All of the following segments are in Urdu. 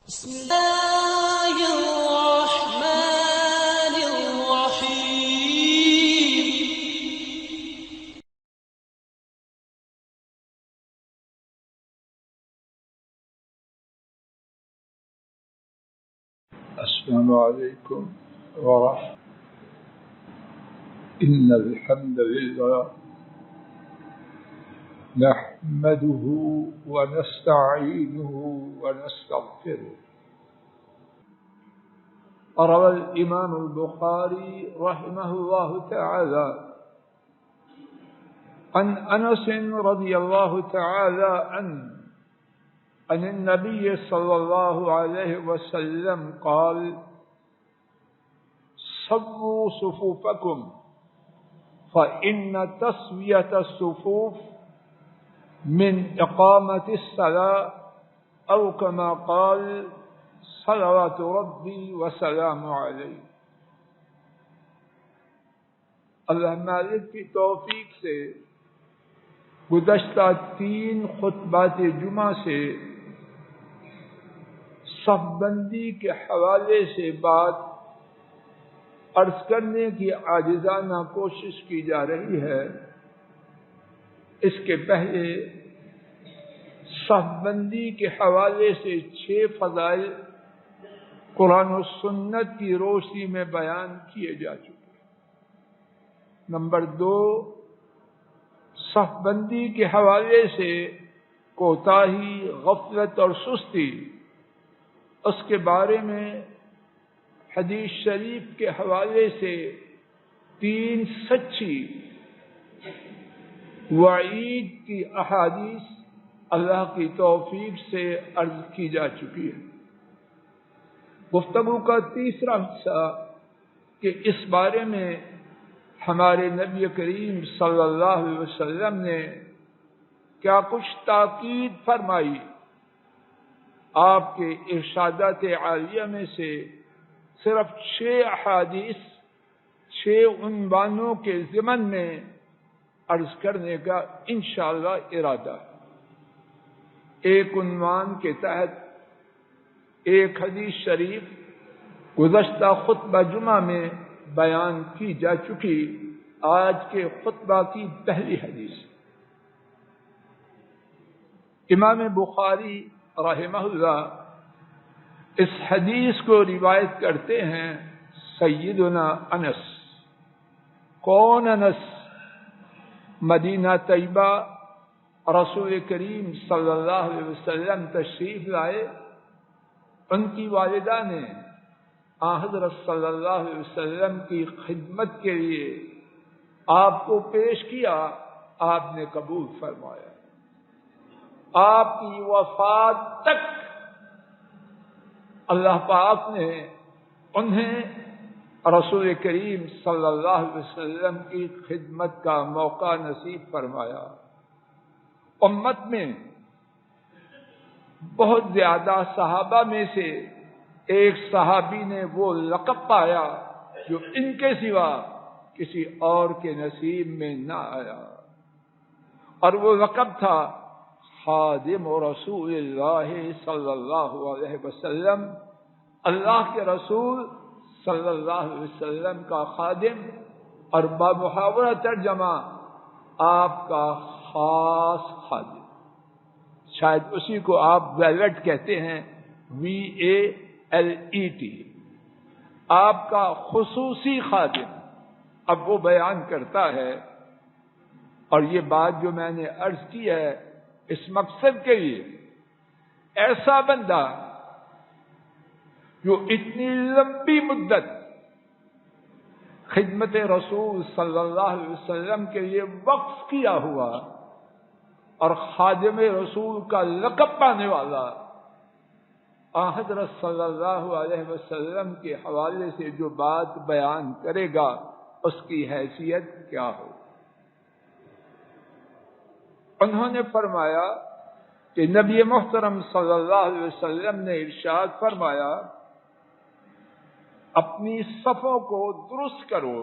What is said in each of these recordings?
بسم الله الرحمن الرحيم. السلام عليكم ورحمة الله. إن الحمد لله نحمده ونستعينه ونستغفره. روى الإمام البخاري رحمه الله تعالى عن أنس رضي الله تعالى عنه عن النبي صلى الله عليه وسلم قال: صووا صفوفكم فإن تسوية الصفوف من إقامة الصلاة، أو كما قال صلوات ربي وسلام علیہ. اللہ مالک کی توفیق سے گزشتہ 3 خطبات جمعہ سے صف بندی کے حوالے سے بات عرض کرنے کی عاجزانہ کوشش کی جا رہی ہے. اس کے پہلے صف بندی کے حوالے سے 6 فضائل قرآن و سنت کی روشنی میں بیان کیے جا چکے. نمبر 2، صف بندی کے حوالے سے کوتاہی، غفلت اور سستی، اس کے بارے میں حدیث شریف کے حوالے سے 3 سچی وعید کی احادیث اللہ کی توفیق سے عرض کی جا چکی ہے. گفتگو کا تیسرا حصہ کہ اس بارے میں ہمارے نبی کریم صلی اللہ علیہ وسلم نے کیا کچھ تاکید فرمائی. آپ کے ارشادات عالیہ میں سے صرف 6 احادیث 6 عنوانوں کے ضمن میں عرض کرنے کا انشاءاللہ ارادہ ہے. ایک عنوان کے تحت ایک حدیث شریف گزشتہ خطبہ جمعہ میں بیان کی جا چکی. آج کے خطبہ کی پہلی حدیث امام بخاری رحمہ اللہ اس حدیث کو روایت کرتے ہیں سیدنا انس. کون انس؟ مدینہ طیبہ رسول کریم صلی اللہ علیہ وسلم تشریف لائے. ان کی والدہ نے حضرت صلی اللہ علیہ وسلم کی خدمت کے لیے آپ کو پیش کیا. آپ نے قبول فرمایا. آپ کی وفات تک اللہ پاک نے انہیں رسول کریم صلی اللہ علیہ وسلم کی خدمت کا موقع نصیب فرمایا. امت میں بہت زیادہ صحابہ میں سے ایک صحابی نے وہ لقب پایا جو ان کے سوا کسی اور کے نصیب میں نہ آیا، اور وہ لقب تھا خادم رسول اللہ صلی اللہ علیہ وسلم. اللہ کے رسول صلی اللہ علیہ وسلم کا خادم، اور بمحاورہ ترجمہ آپ کا خاص خادم. شاید اسی کو آپ ویلٹ کہتے ہیں، VALET، آپ کا خصوصی خادم. اب وہ بیان کرتا ہے، اور یہ بات جو میں نے عرض کی ہے اس مقصد کے لیے، ایسا بندہ جو اتنی لمبی مدت خدمت رسول صلی اللہ علیہ وسلم کے لیے وقف کیا ہوا اور خادم رسول کا لقب پانے والا، حضرت صلی اللہ علیہ وسلم کے حوالے سے جو بات بیان کرے گا اس کی حیثیت کیا ہو. انہوں نے فرمایا کہ نبی محترم صلی اللہ علیہ وسلم نے ارشاد فرمایا: اپنی صفوں کو درست کرو.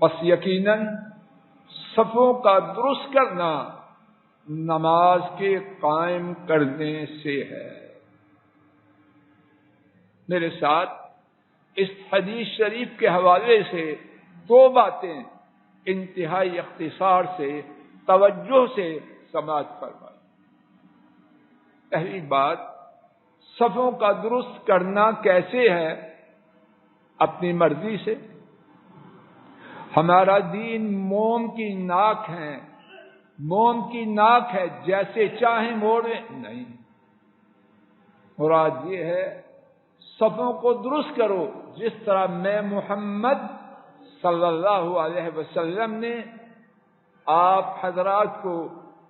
بس یقیناً صفوں کا درست کرنا نماز کے قائم کرنے سے ہے۔ میرے ساتھ اس حدیث شریف کے حوالے سے دو باتیں انتہائی اختصار سے توجہ سے سماعت فرمائیں۔ پہلی بات، صفوں کا درست کرنا کیسے ہے؟ اپنی مرضی سے۔ ہمارا دین موم کی ناک ہے، موم کی ناک ہے، جیسے چاہیں موڑیں نہیں۔ مراد یہ ہے صفوں کو درست کرو جس طرح میں محمد صلی اللہ علیہ وسلم نے آپ حضرات کو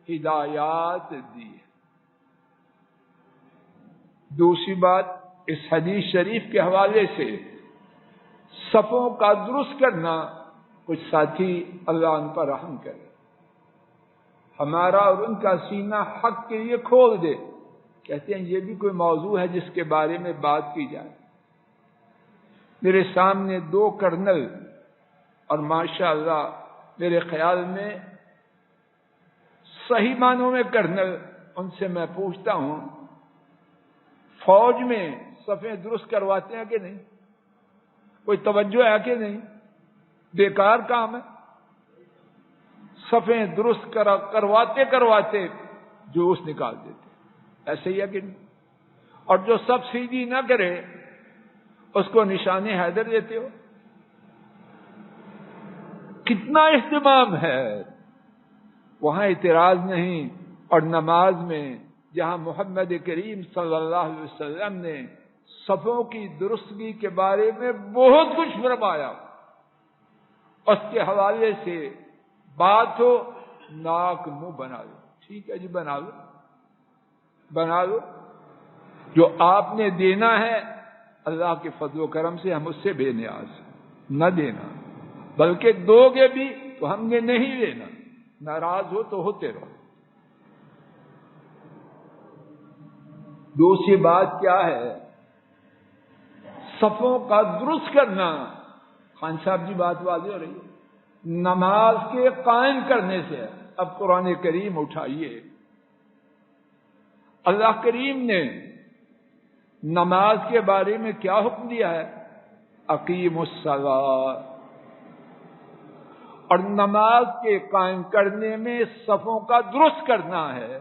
ہدایات دی ہے۔ دوسری بات، اس حدیث شریف کے حوالے سے صفوں کا درست کرنا، کچھ ساتھی اللہ ان پر رحم کرے، ہمارا اور ان کا سینہ حق کے لیے کھول دے، کہتے ہیں یہ بھی کوئی موضوع ہے جس کے بارے میں بات کی جائے۔ میرے سامنے دو کرنل، اور ماشاءاللہ میرے خیال میں صحیح معنوں میں کرنل، ان سے میں پوچھتا ہوں فوج میں صفیں درست کرواتے ہیں کہ نہیں؟ کوئی توجہ ہے کہ نہیں؟ بیکار کام ہے۔ صفیں درست کرواتے جوش نکال دیتے، ایسے ہی ہے کہ نہیں؟ اور جو صف سیدھی نہ کرے اس کو نشان حیدر دیتے ہو۔ کتنا اہتمام ہے، وہاں اعتراض نہیں۔ اور نماز میں جہاں محمد کریم صلی اللہ علیہ وسلم نے صفوں کی درستگی کے بارے میں بہت کچھ فرمایا، اس کے حوالے سے بات ہو ناک منہ بنا لو، ٹھیک ہے جی بنا لو، بنا لو۔ جو آپ نے دینا ہے اللہ کے فضل و کرم سے ہم اس سے بے نیاز ہیں، نہ دینا، بلکہ دو گے بھی تو ہم نے نہیں دینا، ناراض ہو تو ہوتے رہو۔ دوسری بات کیا ہے؟ صفوں کا درست کرنا۔ خان صاحب جی بات واضح ہو رہی ہے، نماز کے قائم کرنے سے۔ اب قرآن کریم اٹھائیے، اللہ کریم نے نماز کے بارے میں کیا حکم دیا ہے؟ اقیموا الصلاۃ۔ اور نماز کے قائم کرنے میں صفوں کا درست کرنا ہے۔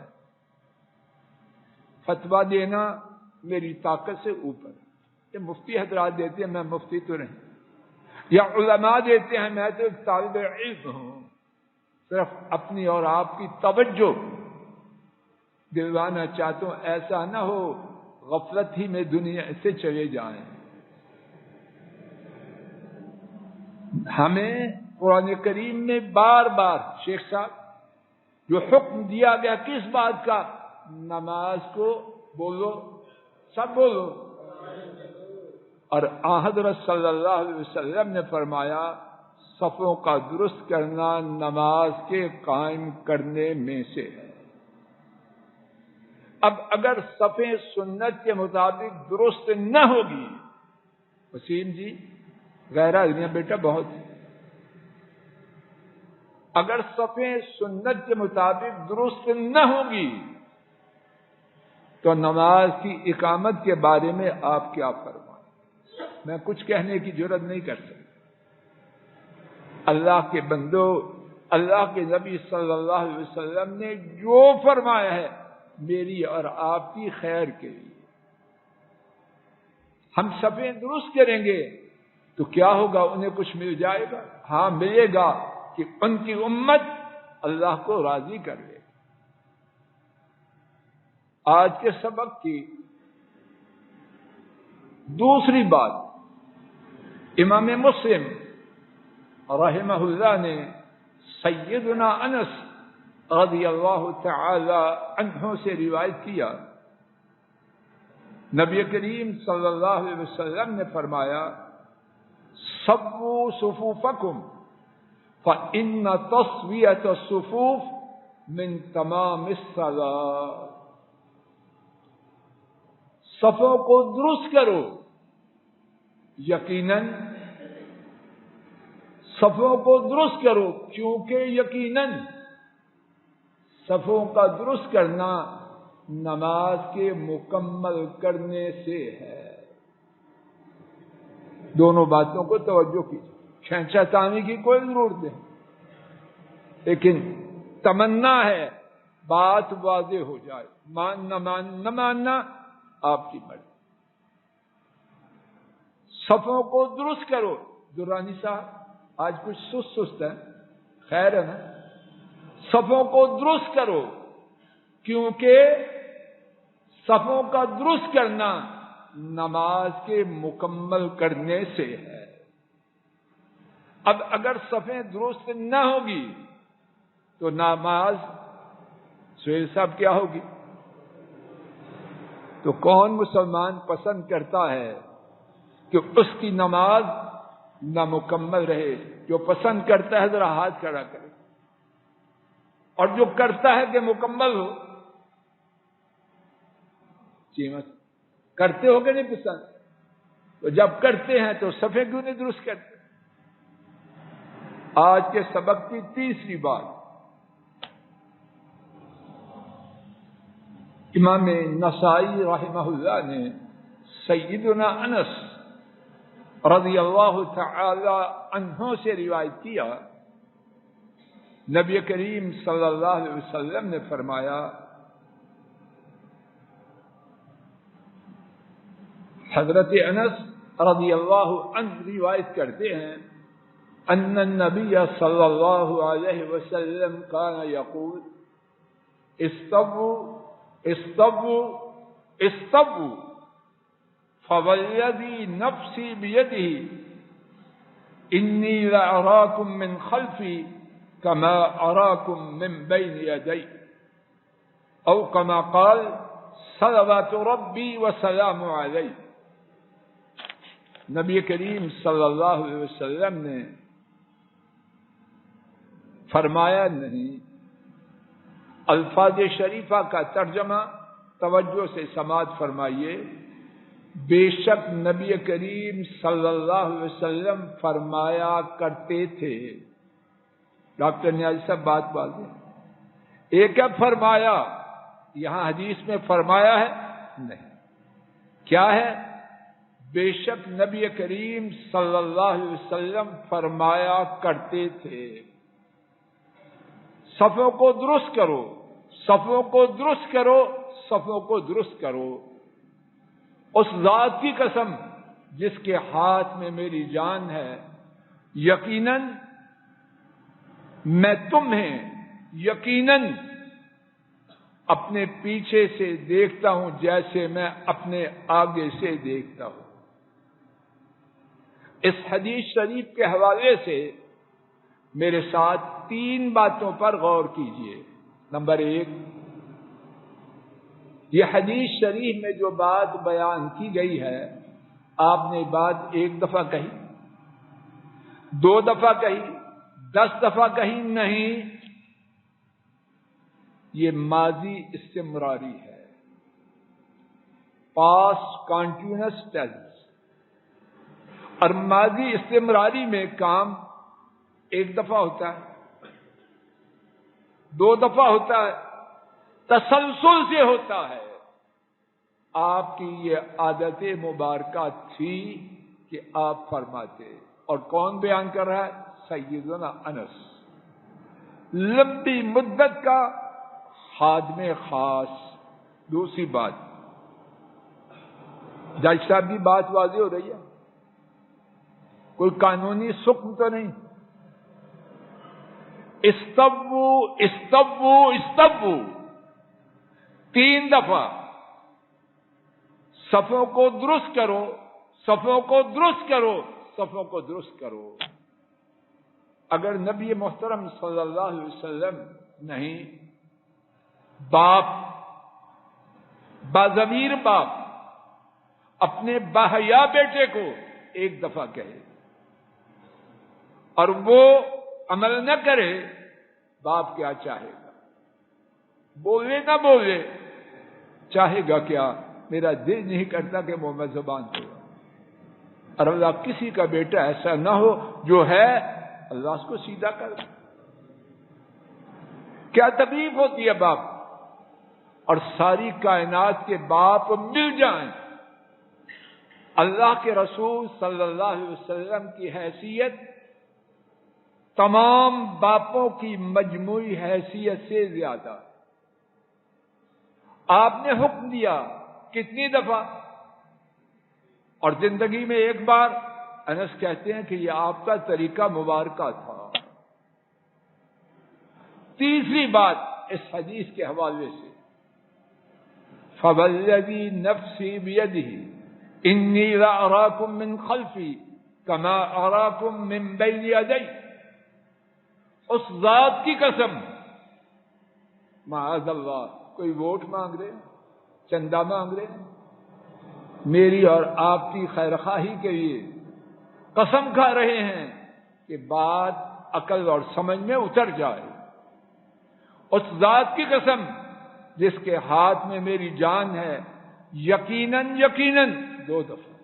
فتویٰ دینا میری طاقت سے اوپر، یہ مفتی حضرات دیتے ہیں، میں مفتی تو نہیں، یا علماء دیتے ہیں، میں تو ایک طالب علم ہوں، صرف اپنی اور آپ کی توجہ دلوانا چاہتا ہوں، ایسا نہ ہو غفلت ہی میں دنیا سے چلے جائیں۔ ہمیں قرآن کریم میں بار بار شیخ صاحب جو حکم دیا گیا کس بات کا؟ نماز کو بولو، سب بولو۔ اور حضرت صلی اللہ علیہ وسلم نے فرمایا صفوں کا درست کرنا نماز کے قائم کرنے میں سے ہے۔ اب اگر صفیں سنت کے مطابق درست نہ ہوگی، وسیم جی غیر آدمیاں بیٹا بہت، اگر صفیں سنت کے مطابق درست نہ ہوگی تو نماز کی اقامت کے بارے میں آپ کیا فرمائیں؟ میں کچھ کہنے کی جرات نہیں کر سکتا۔ اللہ کے بندو، اللہ کے نبی صلی اللہ علیہ وسلم نے جو فرمایا ہے میری اور آپ کی خیر کے لیے، ہم صفیں درست کریں گے تو کیا ہوگا؟ انہیں کچھ مل جائے گا؟ ہاں ملے گا کہ ان کی امت اللہ کو راضی کر لے۔ آج کے سبق کی دوسری بات، امام مسلم رحمہ اللہ نے سیدنا انس رضی اللہ تعالی عنہ سے روایت کیا، نبی کریم صلی اللہ علیہ وسلم نے فرمایا صفوا صفوفکم فإن تصویۃ الصفوف من تمام الصلاۃ۔ صفوں کو درست کرو، یقیناً صفوں کو درست کرو، کیونکہ یقیناً صفوں کا درست کرنا نماز کے مکمل کرنے سے ہے۔ دونوں باتوں کو توجہ کیجیے، کھینچا تانی کی کوئی ضرورت نہیں، لیکن تمنا ہے بات واضح ہو جائے، ماننا نہ ماننا آپ کی مرضی۔ صفوں کو درست کرو۔ درانی صاحب آج کچھ سست ہے، خیر ہے نا؟ صفوں کو درست کرو، کیونکہ صفوں کا درست کرنا نماز کے مکمل کرنے سے ہے۔ اب اگر صفیں درست نہ ہوگی تو نماز سہیل صاحب کیا ہوگی؟ تو کون مسلمان پسند کرتا ہے کہ اس کی نماز نامکمل رہے؟ جو پسند کرتا ہے ذرا ہاتھ کھڑا کرے، اور جو کرتا ہے کہ مکمل ہو۔ چیمت کرتے ہو کہ نہیں پسند؟ تو جب کرتے ہیں تو صفیں کیوں نہیں درست کرتے؟ آج کے سبق کی تیسری بات، امام نسائی رحمہ اللہ نے سیدنا انس رضی اللہ تعالی عنہ سے روایت کیا، نبی کریم صلی اللہ علیہ وسلم نے فرمایا، حضرت انس رضی اللہ عنہ روایت کرتے ہیں، ان النبی صلی اللہ علیہ وسلم کان یقول استووا استووا استووا فوالذی نفسی بیدہ انی لأراکم من خلفی کما اراکم من بین یدی، او کما قال صلوات ربی وسلام علیہ۔ نبی کریم صلی اللہ علیہ وسلم نے فرمایا نہیں، الفاظ شریفہ کا ترجمہ توجہ سے سماعت فرمائیے، بے شک نبی کریم صلی اللہ علیہ وسلم فرمایا کرتے تھے۔ ڈاکٹر نیازی صاحب بات واضح، ایک ہے فرمایا، یہاں حدیث میں فرمایا ہے نہیں، کیا ہے؟ بے شک نبی کریم صلی اللہ علیہ وسلم فرمایا کرتے تھے۔ صفوں کو درست کرو، صفوں کو درست کرو، صفوں کو درست کرو۔ اس ذات کی قسم جس کے ہاتھ میں میری جان ہے، یقیناً میں تمہیں یقیناً اپنے پیچھے سے دیکھتا ہوں جیسے میں اپنے آگے سے دیکھتا ہوں۔ اس حدیث شریف کے حوالے سے میرے ساتھ 3 باتوں پر غور کیجیے۔ نمبر 1، یہ حدیث شریف میں جو بات بیان کی گئی ہے، آپ نے بات 1 دفعہ کہی، 2 دفعہ کہی، 10 دفعہ کہی نہیں، یہ ماضی استمراری ہے، پاسٹ کنٹینیوس ٹینس۔ اور ماضی استمراری میں کام 1 دفعہ ہوتا ہے، 2 دفعہ ہوتا ہے، تسلسل سے ہوتا ہے۔ آپ کی یہ عادت مبارکہ تھی کہ آپ فرماتے، اور کون بیان کر رہا ہے؟ سیدنا انس، لمبی مدت کا خادم خاص۔ دوسری بات، جج صاحب کی بات واضح ہو رہی ہے، کوئی قانونی سکم تو نہیں۔ استوو استوو استوو 3 دفعہ، صفوں کو درست کرو، صفوں کو درست کرو، صفوں کو درست کرو۔ اگر نبی محترم صلی اللہ علیہ وسلم نہیں، باپ، باضمیر باپ اپنے باحیا بیٹے کو 1 دفعہ کہے اور وہ عمل نہ کرے، باپ کیا چاہے گا؟ بولے نہ بولے، چاہے گا کیا؟ میرا دل نہیں کرتا کہ وہ میں زبان ہو، اور اللہ کسی کا بیٹا ایسا نہ ہو جو ہے، اللہ اس کو سیدھا کر۔ کیا تکلیف ہوتی ہے باپ، اور ساری کائنات کے باپ مل جائیں، اللہ کے رسول صلی اللہ علیہ وسلم کی حیثیت تمام باپوں کی مجموعی حیثیت سے زیادہ۔ آپ نے حکم دیا کتنی دفعہ؟ اور زندگی میں ایک بار۔ انس کہتے ہیں کہ یہ آپ کا طریقہ مبارکہ تھا۔ تیسری بات اس حدیث کے حوالے سے، فَوَالَّذِي نَفْسِي بِيَدِهِ إِنِّي لَأَرَاكُم مِّن خَلْفِي كَمَا أَرَاكُم مِّن بَيْنِ يَدَيَّ، اس ذات کی قسم، معاذ اللہ، کوئی ووٹ مانگ رہے، چندہ مانگ رہے، میری اور آپ کی خیرخواہی کے لیے قسم کھا رہے ہیں کہ بات عقل اور سمجھ میں اتر جائے، اس ذات کی قسم جس کے ہاتھ میں میری جان ہے، یقیناً یقیناً 2 دفعہ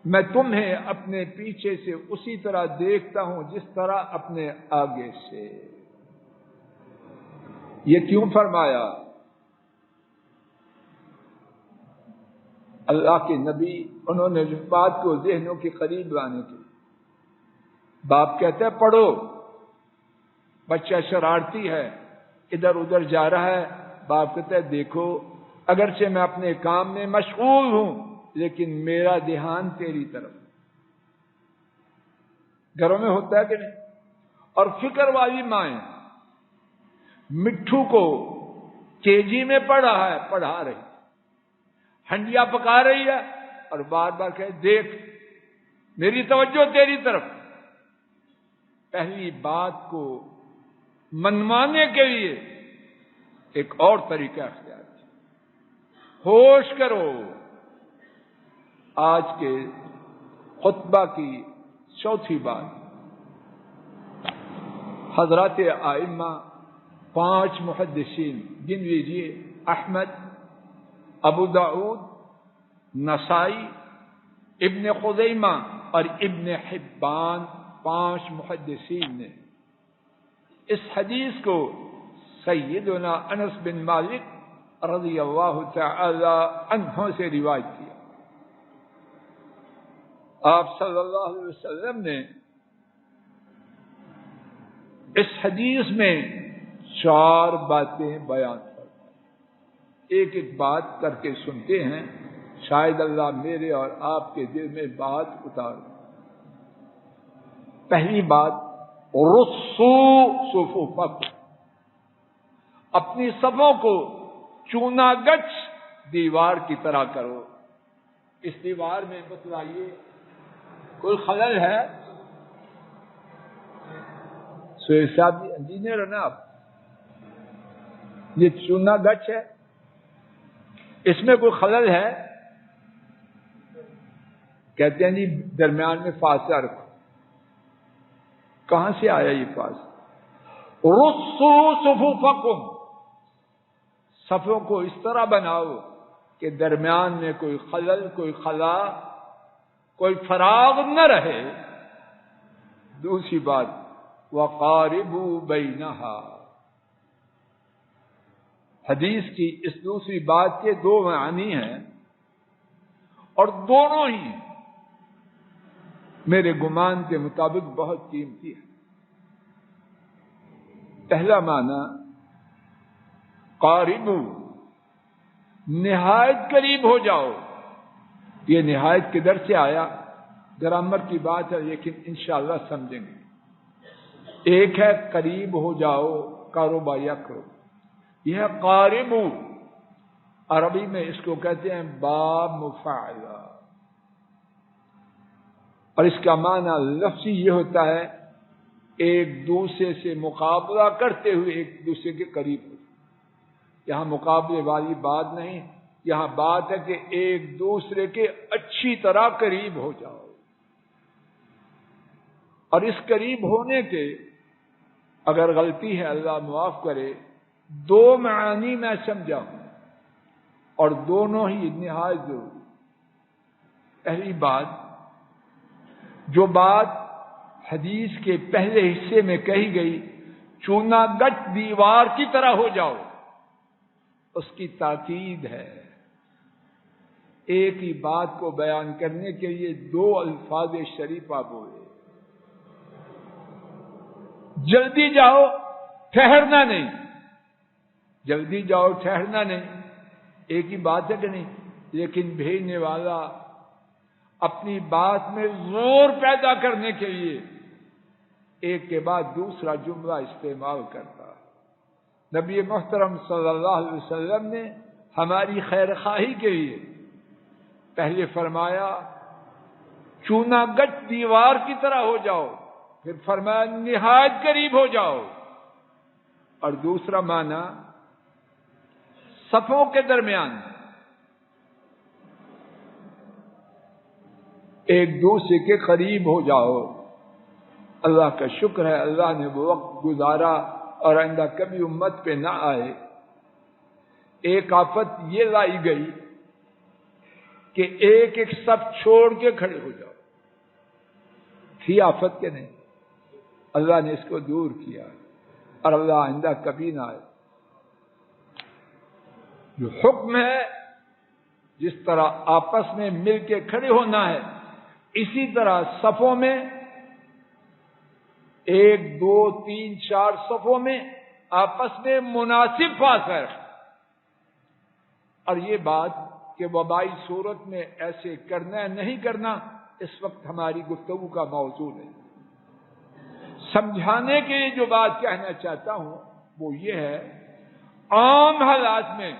میں تمہیں اپنے پیچھے سے اسی طرح دیکھتا ہوں جس طرح اپنے آگے سے۔ یہ کیوں فرمایا؟ اللہ کے نبی انہوں نے اس بات کو ذہنوں کے قریب لانے کے، باپ کہتے ہیں پڑھو، بچہ شرارتی ہے، ادھر ادھر جا رہا ہے، باپ کہتا ہے دیکھو، اگرچہ میں اپنے کام میں مشغول ہوں لیکن میرا دھیان تیری طرف۔ گھروں میں ہوتا ہے کہ نہیں؟ اور فکر والی مائیں مٹھو کو KG میں پڑھا رہی، ہنڈیا پکا رہی ہے اور بار بار کہے دیکھ میری توجہ تیری طرف۔ پہلی بات کو منوانے کے لیے ایک اور طریقہ اختیار کیا۔ ہوش کرو، آج کے خطبہ کی چوتھی بات، حضرات ائمہ 5 محدثین گن لیجیے، احمد، ابو داؤد، نسائی، ابن خزیمہ اور ابن حبان، 5 محدثین نے اس حدیث کو سیدنا انس بن مالک رضی اللہ تعالی عنہ سے روایت کیا۔ آپ صلی اللہ علیہ وسلم نے اس حدیث میں 4 باتیں بیان فرمائی۔ ایک ایک بات کر کے سنتے ہیں، شاید اللہ میرے اور آپ کے دل میں بات اتار۔ پہلی بات، رصو صفوفکم، اپنی صفوں کو چونا گچ دیوار کی طرح کرو۔ اس دیوار میں بتلائیے کوئی خلل ہے؟ سہیل صاحب جی انجینئر ہے نا آپ، یہ چونا گچ ہے، اس میں کوئی خلل ہے؟ کہتے ہیں جی درمیان میں فاصلہ رکھو۔ کہاں سے آیا یہ فاصلہ؟ رصو صفوفکم، صفوں کو اس طرح بناؤ کہ درمیان میں کوئی خلل، کوئی خلا، کوئی فراغ نہ رہے۔ دوسری بات، وقاربوا بینہا، حدیث کی اس دوسری بات کے 2 معنی ہیں اور دونوں ہی میرے گمان کے مطابق بہت قیمتی ہے۔ پہلا معنی، قاربوا، نہایت قریب ہو جاؤ۔ یہ نہایت کدھر سے آیا؟ گرامر کی بات ہے لیکن انشاءاللہ سمجھیں گے۔ ایک ہے قریب ہو جاؤ، کاروبار کرو، یہ ہے قاربوا، عربی میں اس کو کہتے ہیں باب مفاعلہ، اور اس کا معنی لفظی یہ ہوتا ہے ایک دوسرے سے مقابلہ کرتے ہوئے ایک دوسرے کے قریب ہو۔ یہاں مقابلے والی بات نہیں، یہاں بات ہے کہ ایک دوسرے کے اچھی طرح قریب ہو جاؤ۔ اور اس قریب ہونے کے اگر غلطی ہے اللہ معاف کرے، 2 معانی میں سمجھا ہوں اور دونوں ہی نہایت ضروری۔ پہلی بات، جو بات حدیث کے پہلے حصے میں کہی گئی، چونا گچ دیوار کی طرح ہو جاؤ، اس کی تاکید ہے۔ ایک ہی بات کو بیان کرنے کے لیے دو الفاظ شریفہ بولے، جلدی جاؤ ٹھہرنا نہیں، جلدی جاؤ ٹھہرنا نہیں، ایک ہی بات ہے کہ نہیں؟ لیکن بھیجنے والا اپنی بات میں زور پیدا کرنے کے لیے ایک کے بعد دوسرا جملہ استعمال کرتا۔ نبی محترم صلی اللہ علیہ وسلم نے ہماری خیر خواہی کے لیے پہلے فرمایا چونا گچ دیوار کی طرح ہو جاؤ، پھر فرمایا نہایت قریب ہو جاؤ، اور دوسرا معنی صفوں کے درمیان ایک دوسرے کے قریب ہو جاؤ۔ اللہ کا شکر ہے اللہ نے وہ وقت گزارا اور آئندہ کبھی امت پہ نہ آئے۔ ایک آفت یہ لائی گئی کہ ایک ایک سب چھوڑ کے کھڑے ہو جاؤ، تھی آفت کے نہیں؟ اللہ نے اس کو دور کیا اور اللہ آئندہ کبھی نہ آئے۔ جو حکم ہے جس طرح آپس میں مل کے کھڑے ہونا ہے، اسی طرح صفوں میں ایک دو تین چار صفوں میں آپس میں مناسب فاصلہ ہے۔ اور یہ بات کہ وبائی صورت میں ایسے کرنا ہے نہیں کرنا اس وقت ہماری گفتگو کا موضوع نہیں۔ سمجھانے کے لیے جو بات کہنا چاہتا ہوں وہ یہ ہے، عام حالات میں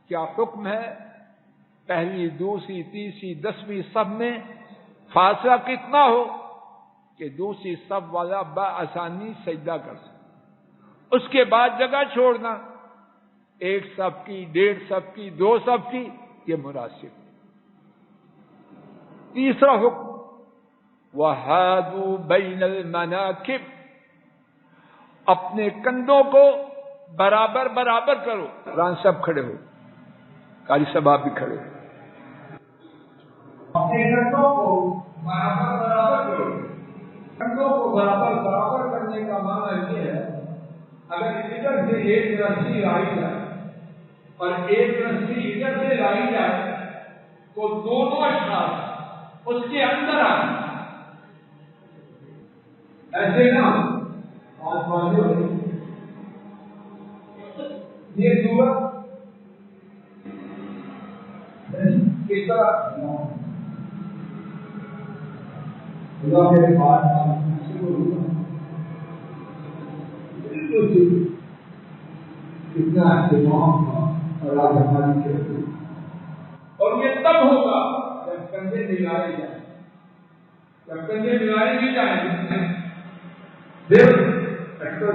کیا حکم ہے پہلی دوسری تیسری 10ویں صف میں فاصلہ کتنا ہو کہ دوسری صف والا بآسانی سجدہ کر سکے، اس کے بعد جگہ چھوڑنا، ایک صف کی 1.5 صف کی 2 صف کی، یہ مناسب۔ تیسرا حکم وَحَاذُوا بَيْنَ الْمَنَاكِبِ، اپنے کندھوں کو برابر برابر کرو۔ ران صاحب کھڑے ہو، قاری صاحب آپ بھی کھڑے ہو، اپنے کندھوں کو برابر برابر کرو۔ کندھوں کو برابر برابر کرنے کا معنی یہ ہے اگر ادھر سے ایک رسی لائی جائے اور ایک رسی ادھر سے لائی جائے تو دونوں اشخاص اس کے اندر آئیں، ایسے نہ یہ صورت کس طرح اللہ میرے پاس کتنا اہتمام تھا اور آج ہماری کہتے اور یہ تب ہوگا جب کندھے ملائے جائیں، جب کندھے ملائے بھی جائیں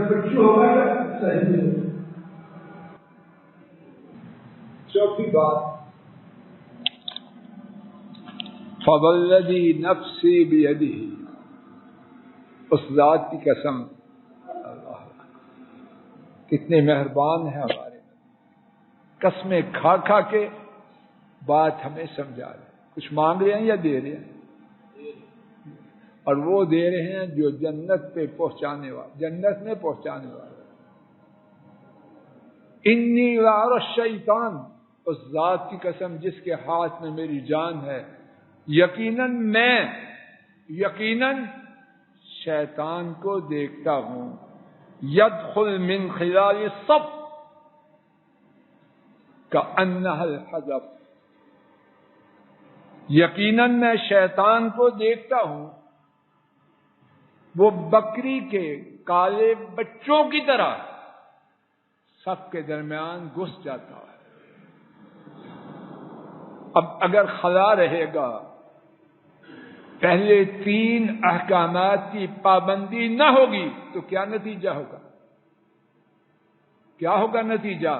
بچوں ہوگا یا صحیح ہے۔ چوتھی بات فوالذی نفسی بیدہ، اس ذات کی قسم، اللہ کتنے مہربان ہیں ہمارے، قسمیں کھا کھا کے بات ہمیں سمجھا رہے ہیں۔ کچھ مانگ رہے ہیں یا دے رہے ہیں؟ اور وہ دے رہے ہیں جو جنت پہ پہنچانے والا، جنت میں پہنچانے والا۔ انی لأری الشیطان، اس ذات کی قسم جس کے ہاتھ میں میری جان ہے، یقیناً میں شیطان کو دیکھتا ہوں، یدخل من خلال الصف کأنہ الحجب، یقیناً میں شیطان کو دیکھتا ہوں وہ بکری کے کالے بچوں کی طرح صف کے درمیان گھس جاتا ہے۔ اب اگر خلا رہے گا، پہلے 3 احکامات کی پابندی نہ ہوگی تو کیا نتیجہ ہوگا؟ کیا ہوگا نتیجہ؟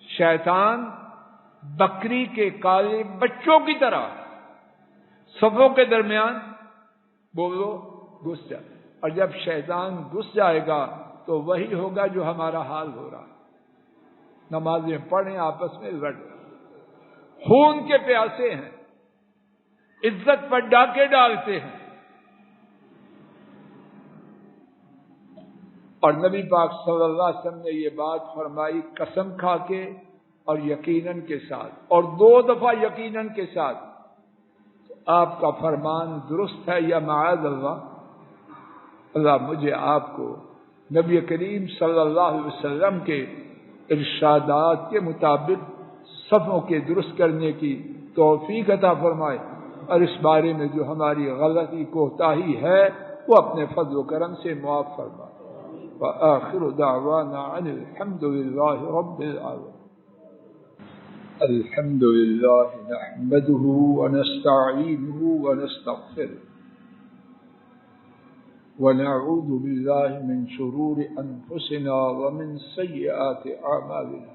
شیطان بکری کے کالے بچوں کی طرح صفوں کے درمیان بولو گھس جائے، اور جب شیطان گھس جائے گا تو وہی ہوگا جو ہمارا حال ہو رہا ہے۔ نمازیں پڑھیں، آپس میں لڑ رہے، خون کے پیاسے ہیں، عزت پر ڈاکے ڈالتے ہیں۔ اور نبی پاک صلی اللہ علیہ وسلم نے یہ بات فرمائی قسم کھا کے اور یقیناً کے ساتھ، اور 2 دفعہ یقیناً کے ساتھ۔ آپ کا فرمان درست ہے یا معاذ اللہ؟ اللہ مجھے آپ کو نبی کریم صلی اللہ علیہ وسلم کے ارشادات کے مطابق صفوں کے درست کرنے کی توفیق عطا فرمائے، اور اس بارے میں جو ہماری غلطی کوتاہی ہے وہ اپنے فضل و کرم سے معاف فرمائے۔ وآخر دعوانا عن الحمد للہ رب العالمین۔ الحمد للہ نحمده ونستعینه ونستغفره ونعوذ بالله من شرور أنفسنا ومن سيئات أعمالنا،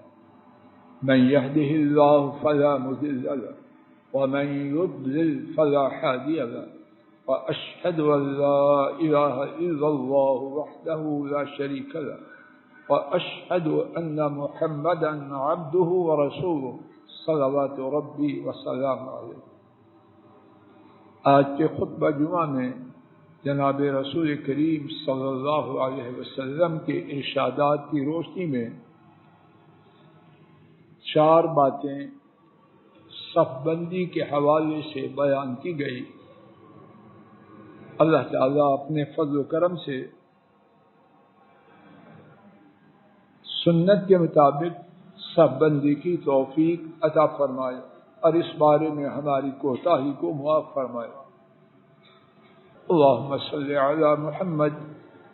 من يهده الله فلا مضل له ومن يضلل فلا هادي له، وأشهد أن لا إله إلا الله وحده لا شريك له، وأشهد أن محمدا عبده ورسوله صلوات ربي وسلام عليه۔ آج کے خطبہ جمعہ میں جناب رسول کریم صلی اللہ علیہ وسلم کے ارشادات کی روشنی میں 4 باتیں صف بندی کے حوالے سے بیان کی گئی۔ اللہ تعالیٰ اپنے فضل و کرم سے سنت کے مطابق صف بندی کی توفیق عطا فرمائے، اور اس بارے میں ہماری کوتاہی کو معاف فرمائے۔ اللهم صل على محمد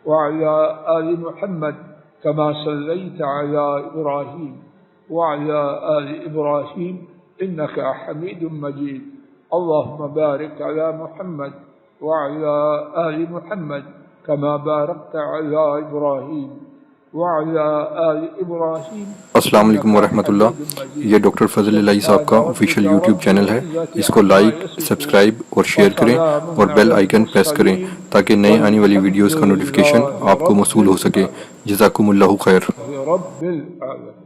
وعلى آل محمد كما صليت على إبراهيم وعلى آل إبراهيم إنك حميد مجيد، اللهم بارك على محمد وعلى آل محمد كما باركت على إبراهيم وعلى آل إبراهيم۔ السلام علیکم ورحمۃ اللہ۔ یہ ڈاکٹر فضل الہی صاحب کا آفیشیل یوٹیوب چینل ہے، اس کو لائک، سبسکرائب اور شیئر کریں، اور بیل آئیکن پریس کریں تاکہ نئے آنے والی ویڈیوز کا نوٹیفیکیشن آپ کو موصول ہو سکے۔ جزاکم اللہ خیر۔ رب العالمین۔